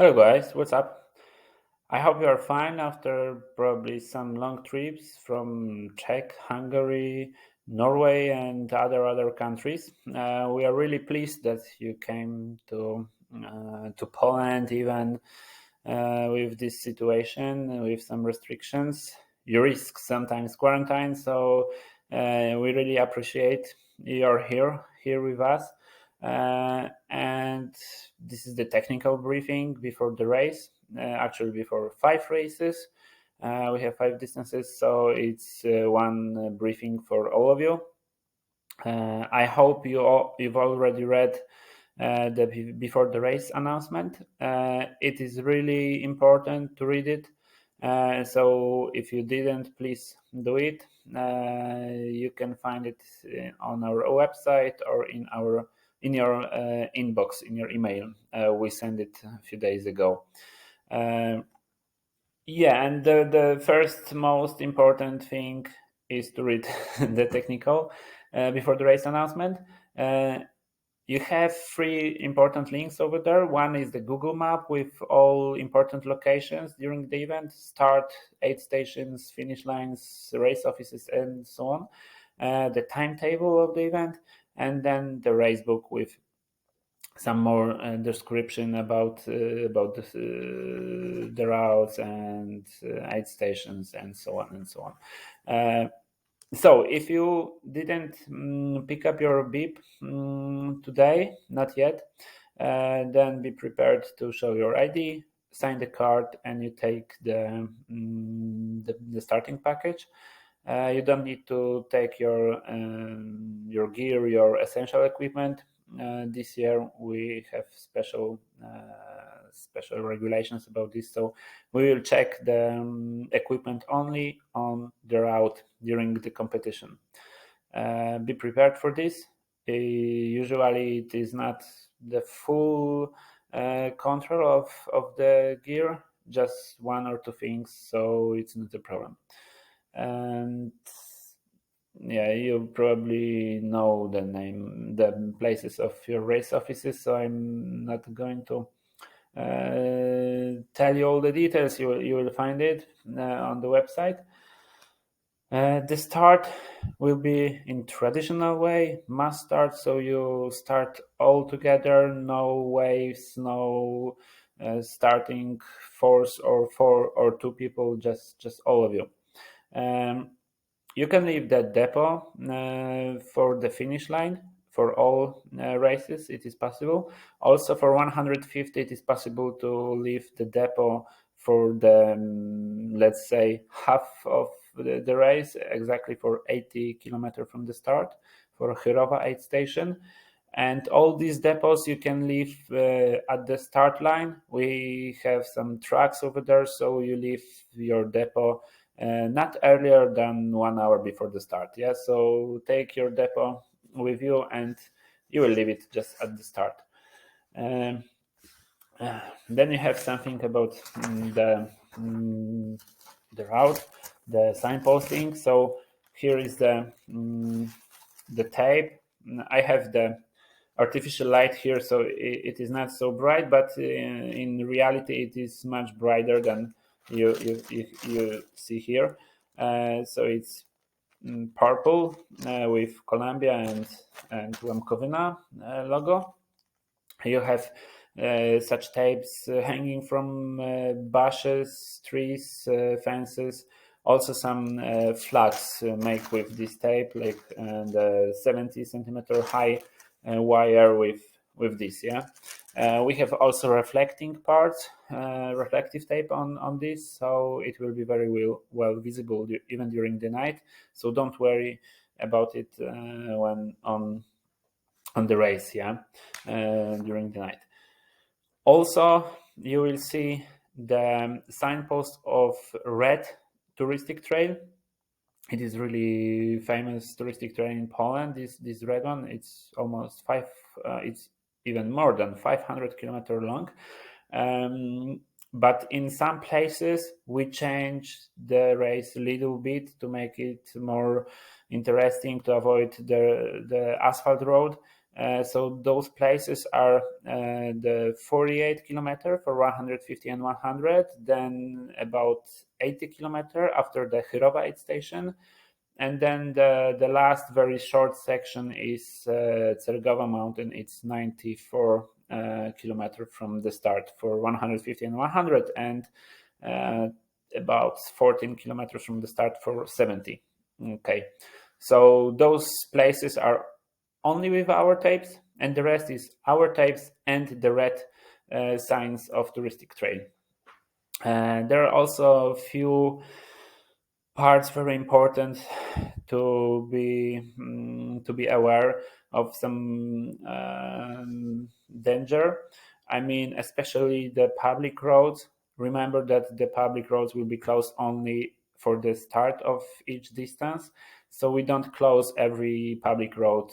Hello guys, what's up? I hope you are fine after probably some long trips from Czech, Hungary, Norway, and other countries. We are really pleased that you came to Poland, even with this situation, with some restrictions. You risk sometimes quarantine, so we really appreciate you're here with us. And this is the technical briefing before the race. Actually, before 5 races, we have 5 distances, so it's one briefing for all of you. I hope you've already read the before the race announcement. It is really important to read it. So if you didn't, please do it. You can find it on our website or in your inbox, in your email. We sent it a few days ago. Yeah, and the first most important thing is to read the technical before the race announcement. You have 3 important links over there. One is the Google map with all important locations during the event: start, aid stations, finish lines, race offices, and so on. The timetable of the event, and then the race book with some more description about the routes and aid stations and so on and so on. So if you didn't pick up your beep today, not yet, then be prepared to show your ID, sign the card, and you take the starting package. You don't need to take your gear, your essential equipment. This year we have special regulations about this, so we will check the equipment only on the route during the competition. Be prepared for this. Usually it is not the full control of the gear, just 1 or 2 things, so it's not a problem. And yeah, you probably know the places of your race offices, so I'm not going to tell you all the details. You will find it on the website. The start will be in traditional way, mass start, so you start all together, no waves, no starting force or 4 or 2 people, just all of you. You can leave that depot for the finish line. For all races, it is possible. Also, for 150, it is possible to leave the depot for the, let's say, half of the race, exactly for 80 kilometers from the start, for Chyrowa aid station. And all these depots you can leave at the start line. We have some trucks over there, so you leave your depot not earlier than 1 hour before the start. Yeah, so take your depot with you and you will leave it just at the start. Then you have something about the route, the signposting. So here is the tape. I have the artificial light here, so it is not so bright, but in reality it is much brighter than you see here. So it's purple with Columbia and Łemkowyna logo. You have such tapes hanging from bushes, trees, fences. Also some flags made with this tape, like the 70 centimeter high wire with this. Yeah, we have also reflecting parts, reflective tape on this, so it will be very well visible even during the night. So don't worry about it when on the race. Yeah, during the night. Also, you will see the signpost of red touristic trail. It is really famous touristic trail in Poland. This red one, it's almost it's even more than 500 kilometers long. But in some places we changed the race a little bit to make it more interesting, to avoid the asphalt road. So those places are the 48 kilometer for 150 and 100, then about 80 kilometer after the Chyrowa aid station, and then the last very short section is Cergowa mountain. It's 94 kilometer from the start for 150 and 100, and about 14 kilometers from the start for 70. Okay, so those places are only with our tapes, and the rest is our tapes and the red signs of touristic trail. There are also a few parts very important to be aware of some danger. I mean, especially the public roads. Remember that the public roads will be closed only for the start of each distance, so we don't close every public road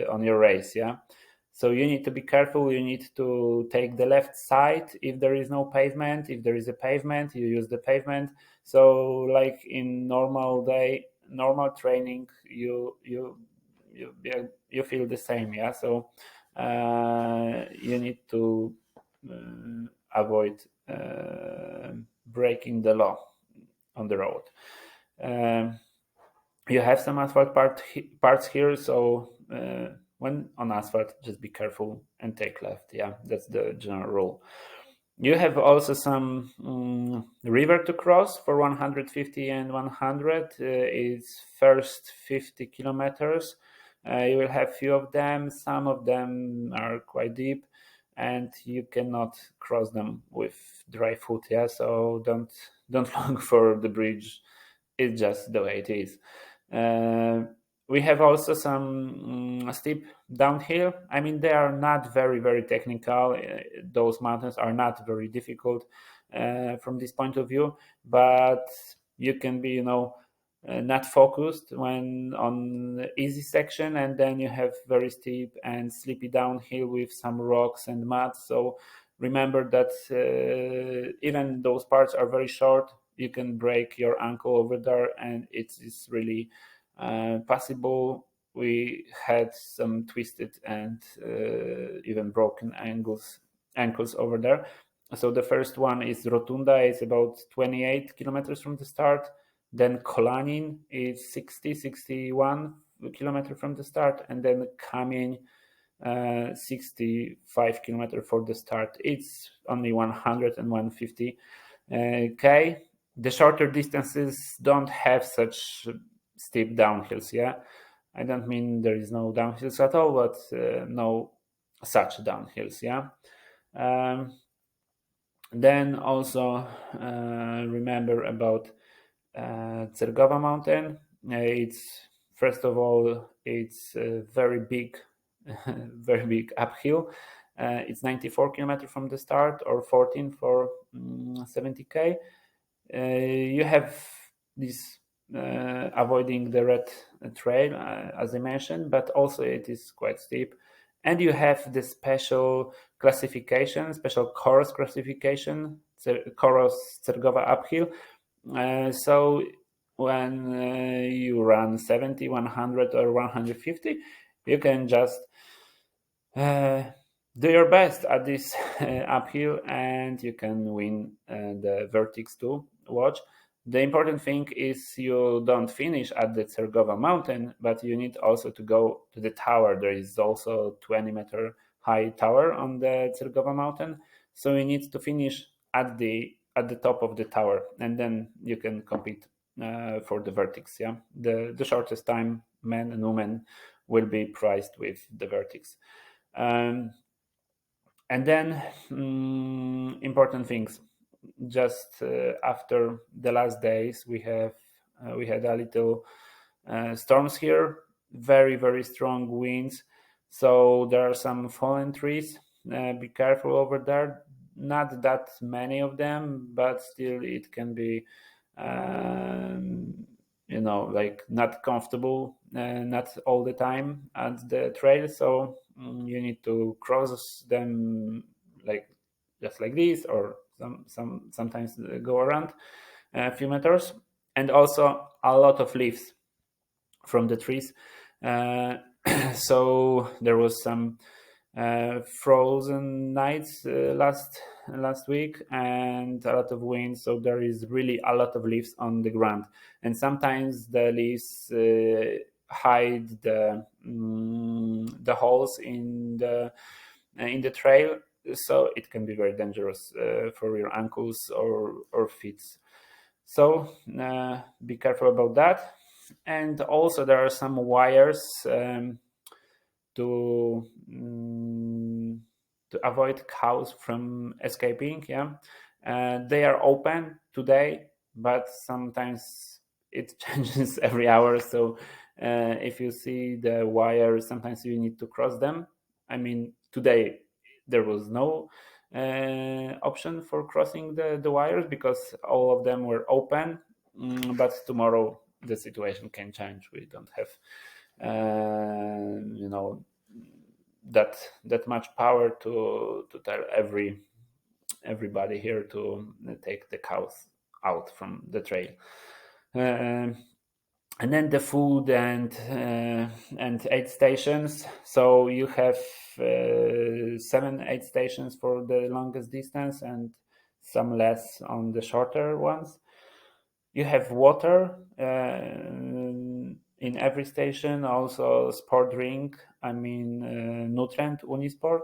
on your race. Yeah, so you need to be careful. You need to take the left side if there is no pavement. If there is a pavement, you use the pavement. So like in normal training, you feel the same. Yeah, so you need to avoid breaking the law on the road. You have some asphalt parts here, so when on asphalt, just be careful and take left. Yeah, that's the general rule. You have also some river to cross for 150 and 100. It's first 50 kilometers. You will have few of them. Some of them are quite deep, and you cannot cross them with dry foot. Yeah, so don't look for the bridge. It's just the way it is. We have also some steep downhill. I mean, they are not very, very technical. Those mountains are not very difficult from this point of view, but you can be, not focused when on the easy section, and then you have very steep and sleepy downhill with some rocks and mud. So remember that even those parts are very short. You can break your ankle over there, and it's really possible. We had some twisted and even broken ankles over there. So the first one is Rotunda. It's about 28 kilometers from the start. Then Kolanin is 61 kilometers from the start, and then Kamień 65 kilometers for the start. It's only 100 and 150 k. The shorter distances don't have such steep downhills. Yeah, I don't mean there is no downhills at all, but no such downhills. Yeah. Then also remember about Cergowa mountain. It's first of all, it's very big, very big uphill. It's 94 kilometers from the start, or 14 for 70k. You have this avoiding the red trail, as I mentioned, but also it is quite steep. And you have the special classification, special course classification, Course Cergowa uphill. So when you run 70, 100, or 150, you can just do your best at this uphill, and you can win the vertex to watch. The important thing is you don't finish at the Cergowa mountain, but you need also to go to the tower. There is also 20-meter high tower on the Cergowa mountain, so you need to finish at the top of the tower, and then you can compete for the vertex. Yeah, the shortest time, man and woman, will be prized with the vertex. And then important things. Just after the last days, we had a little storms here, very, very strong winds. So there are some fallen trees. Be careful over there. Not that many of them, but still it can be like not comfortable, not all the time at the trail. So you need to cross them just like this, or sometimes go around a few meters. And also a lot of leaves from the trees So there was some frozen nights last week, and a lot of wind, so there is really a lot of leaves on the ground, and sometimes the leaves hide the holes in the trail, so it can be very dangerous for your ankles or feet. So be careful about that. And also there are some wires to to avoid cows from escaping. Yeah, they are open today, but sometimes it changes every hour. So if you see the wire, sometimes you need to cross them. I mean, today there was no option for crossing the wires because all of them were open. But tomorrow the situation can change. We don't have you know, that much power to tell everybody here to take the cows out from the trail. And then the food and aid stations. So you have 7 aid stations for the longest distance and some less on the shorter ones. You have water in every station, also sport drink, nutrient Unisport,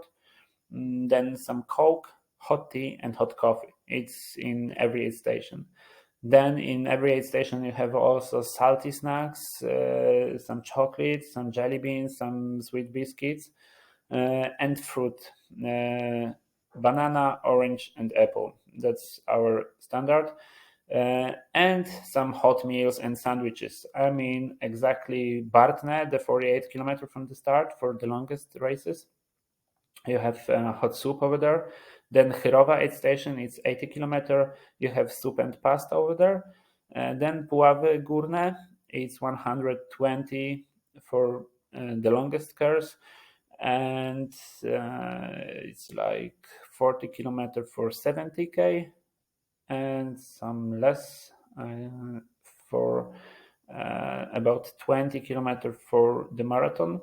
then some Coke, hot tea, and hot coffee. It's in every aid station. Then in every aid station you have also salty snacks, some chocolates, some jelly beans, some sweet biscuits, and fruit, banana, orange, and apple. That's our standard. And some hot meals and sandwiches. I mean, exactly Bartne, the 48 kilometer from the start for the longest races. You have hot soup over there. Then Chyrova aid station, it's 80 kilometer. You have soup and pasta over there. Then Puławy Górne, it's 120 for the longest course. And it's like 40 kilometer for 70k, and some less for about 20 kilometers for the marathon.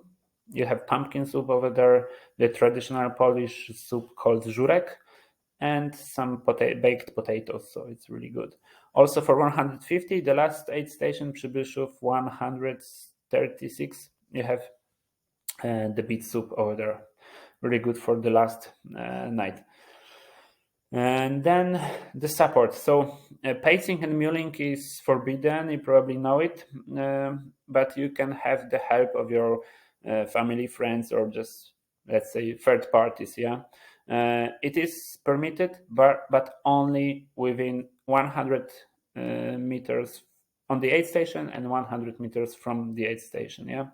You have pumpkin soup over there, the traditional Polish soup called żurek, and some baked potatoes, so it's really good. Also for 150, the last aid station, Przybyszów 136, you have the beet soup over there. Really good for the last night. And then the support. So pacing and muling is forbidden. You probably know it, but you can have the help of your family, friends, or just, let's say, third parties. Yeah, it is permitted, but only within 100 meters on the aid station and 100 meters from the aid station. Yeah.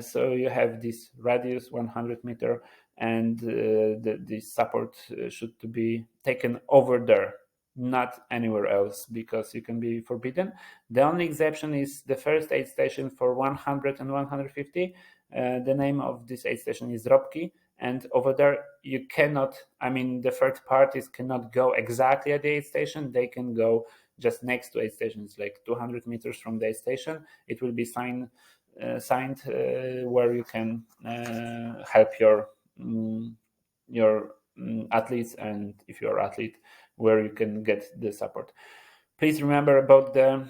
So you have this radius 100 meter, and the support should be taken over there, not anywhere else, because you can be forbidden. The only exception is the first aid station for 100 and 150. The name of this aid station is Robki, and over there you cannot, the third parties cannot go exactly at the aid station. They can go just next to aid station. It's like 200 meters from the aid station. It will be signed where you can help your athletes, and if you're an athlete, where you can get the support. Please remember about the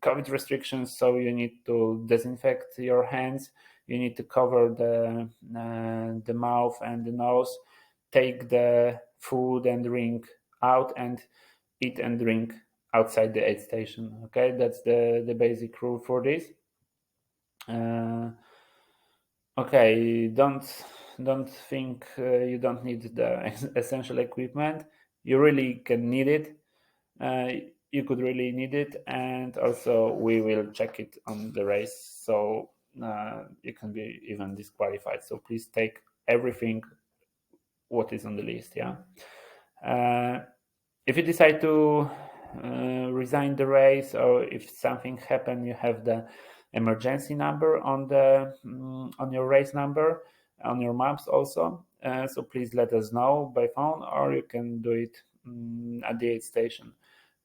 COVID restrictions. So you need to disinfect your hands. You need to cover the mouth and the nose. Take the food and drink out, and eat and drink outside the aid station. Okay, that's the basic rule for this. Okay, don't think you don't need the essential equipment. You really can need it. You could really need it, and also we will check it on the race, so you can be even disqualified. So please take everything what is on the list. Yeah. If you decide to resign the race, or if something happened, you have the emergency number on your race number on your maps also. So please let us know by phone, or you can do it at the aid station.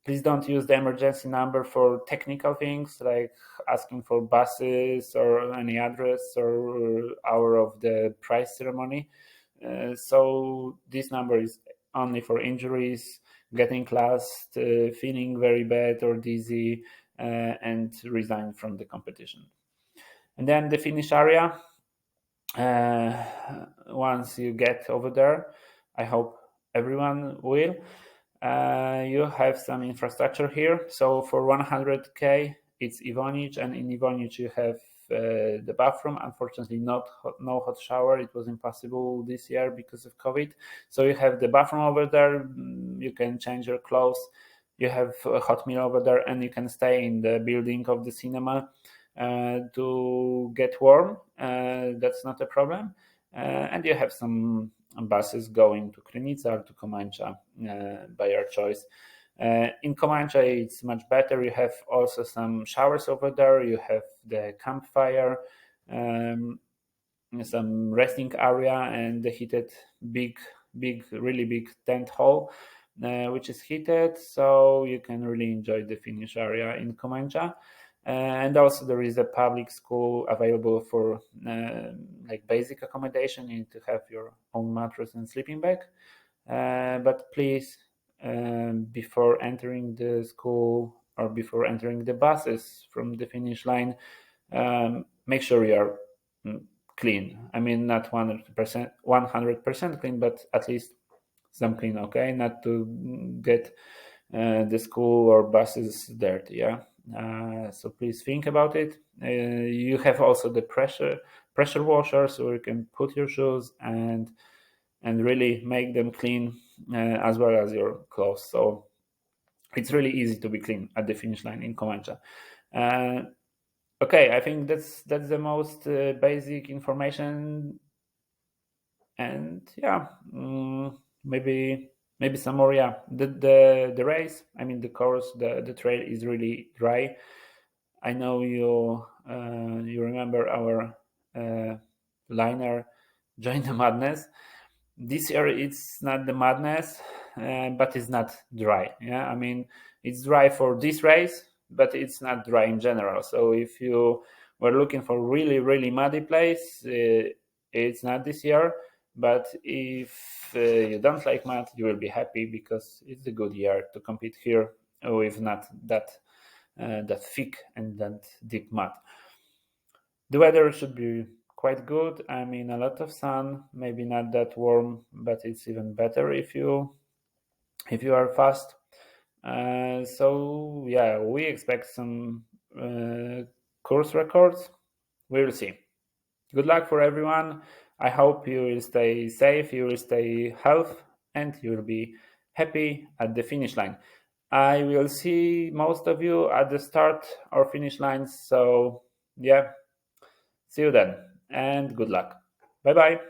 Please don't use the emergency number for technical things like asking for buses or any address or hour of the prize ceremony. So this number is only for injuries, getting lost, feeling very bad or dizzy, and resign from the competition. And then the finish area. Once you get over there, I hope everyone will. You have some infrastructure here. So for 100k, it's Ivonic, and in Ivonic you have the bathroom. Unfortunately, no hot shower. It was impossible this year because of COVID. So you have the bathroom over there. You can change your clothes. You have a hot meal over there, and you can stay in the building of the cinema to get warm. That's not a problem. And you have some buses going to Krynica or to Komańcza by your choice. In Komańcza, it's much better. You have also some showers over there. You have the campfire, some resting area, and the heated really big tent hall, which is heated, so you can really enjoy the finish area in Komańcza. And also there is a public school available for like basic accommodation. You need to have your own mattress and sleeping bag. But please, before entering the school or before entering the buses from the finish line, make sure you are clean. I mean, not 100% clean, but at least some clean, okay? Not to get the school or buses dirty, yeah? So please think about it. You have also the pressure washer, so you can put your shoes and really make them clean, as well as your clothes. So it's really easy to be clean at the finish line in Komańcza. Okay, I think that's the most basic information, and yeah, maybe some more. Yeah, the race, I mean the course, the trail is really dry. I know you remember our liner Join the Madness. This year it's not the madness, but it's not dry. Yeah, I mean it's dry for this race, but it's not dry in general. So if you were looking for really muddy place, it's not this year. But if you don't like mud, you will be happy because it's a good year to compete here with not that thick and that deep mud. The weather should be quite good. I mean, a lot of sun, maybe not that warm, but it's even better if you are fast. So yeah, we expect some course records. We will see. Good luck for everyone. I hope you will stay safe, you will stay healthy, and you will be happy at the finish line. I will see most of you at the start or finish lines. So yeah, see you then, and good luck. Bye bye.